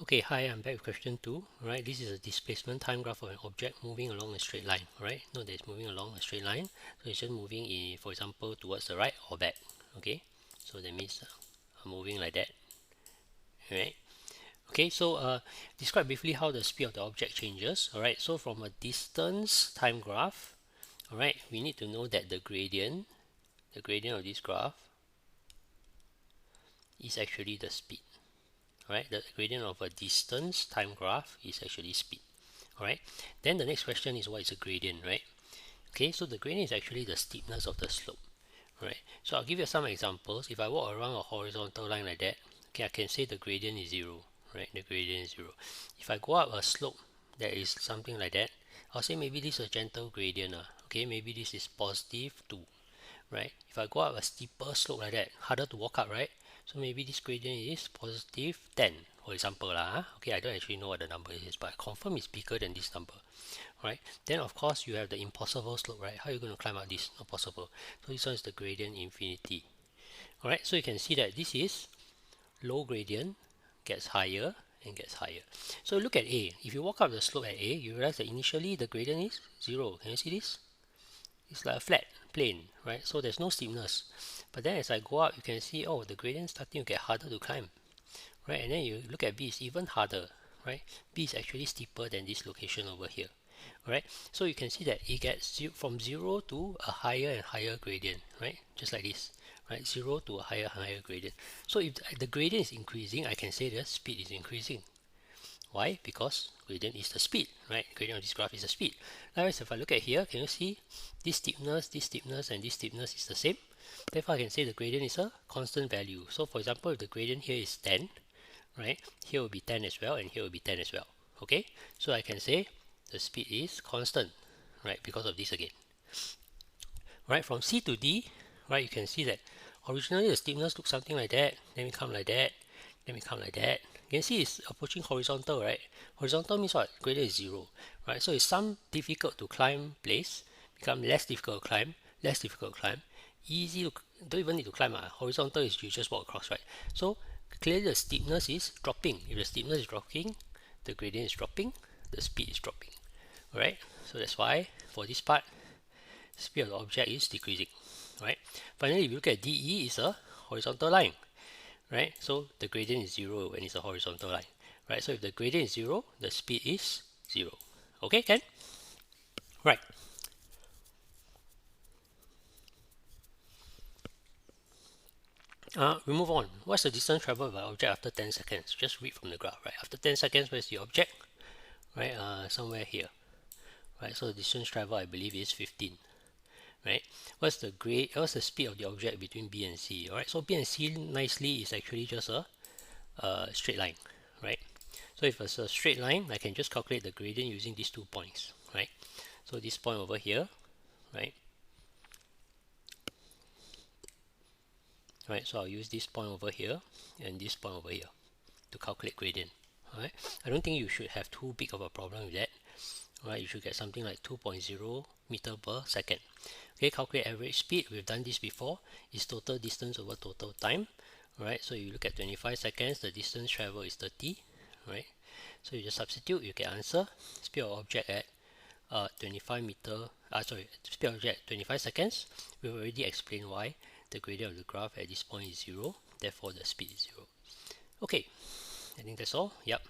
Okay, hi, I'm back with question 2. Right, this is a displacement time graph of an object moving along a straight line. Right, note that it's moving along a straight line, so it's just moving in, for example, towards the right or back. Okay, so that means moving like that. Right. Okay, so describe briefly how the speed of the object changes. All right, so from a distance time graph, all right, we need to know that the gradient of this graph is actually the speed. Right, the gradient of a distance time graph is actually speed. Alright, then the next question is what is a gradient, right? Okay, so the gradient is actually the steepness of the slope. Right, so I'll give you some examples. If I walk around a horizontal line like that, okay, I can say the gradient is 0. Right, the gradient is 0. If I go up a slope that is something like that, I'll say maybe this is a gentle gradient. Okay, maybe this is positive 2. Right, if I go up a steeper slope like that, harder to walk up, right? So maybe this gradient is positive 10, for example Okay, I don't actually know what the number is, but I confirm it's bigger than this number. Right, then of course you have the impossible slope, right? How are you going to climb up this? Not possible. So this one is the gradient infinity. Alright, so you can see that this is low gradient, gets higher and gets higher. So look at A. If you walk up the slope at A, you realize that initially the gradient is 0. Can you see this? It's like a flat plane, right? So there's no steepness. But then as I go up, you can see, oh, the gradient starting to get harder to climb, right? And then you look at B, it's even harder, right? B is actually steeper than this location over here. Alright, so you can see that it gets from 0 to a higher and higher gradient, right? Just like this, right? 0 to a higher and higher gradient. So if the gradient is increasing, I can say the speed is increasing. Why? Because gradient is the speed, right? Gradient of this graph is the speed. Likewise, if I look at here, can you see this steepness, and this steepness is the same? Therefore, I can say the gradient is a constant value. So for example, if the gradient here is 10, right? Here will be 10 as well, and here will be 10 as well. Okay, so I can say the speed is constant, right? Because of this again. Right, from C to D, right? You can see that originally the steepness looks something like that. Then we come like that. Then we come like that. You can see it's approaching horizontal, right? Horizontal means what? Gradient is 0, right? So it's some difficult to climb place become less difficult to climb, less difficult to climb, easy to don't even need to climb. Horizontal is you just walk across, right? So clearly the steepness is dropping. If the steepness is dropping, the gradient is dropping, the speed is dropping. Alright, so that's why for this part, speed of the object is decreasing. Right. Finally, if you look at DE, is a horizontal line. Right, so the gradient is 0 when it's a horizontal line. Right, so if the gradient is 0, the speed is 0. Okay, Ken? Right. We move on. What's the distance traveled by object after 10 seconds? Just read from the graph, right? After 10 seconds, where's the object? Right, somewhere here. Right, so the distance traveled, I believe, is 15. Right, what's the speed of the object between B and C? Alright, so B and C nicely is actually just a straight line, right? So if it's a straight line, I can just calculate the gradient using these 2 points, right? So this point over here, right? Right, so I'll use this point over here and this point over here to calculate gradient. Alright, I don't think you should have too big of a problem with that. Alright, you should get something like 2.0 meter per second. Okay, calculate average speed. We've done this before. Is total distance over total time. Alright, so you look at 25 seconds, the distance traveled is 30. Right, so you just substitute, you get answer. Speed of object at 25 meter. Speed of object at 25 seconds. We've already explained why the gradient of the graph at this point is 0. Therefore, the speed is 0. Okay, I think that's all. Yep.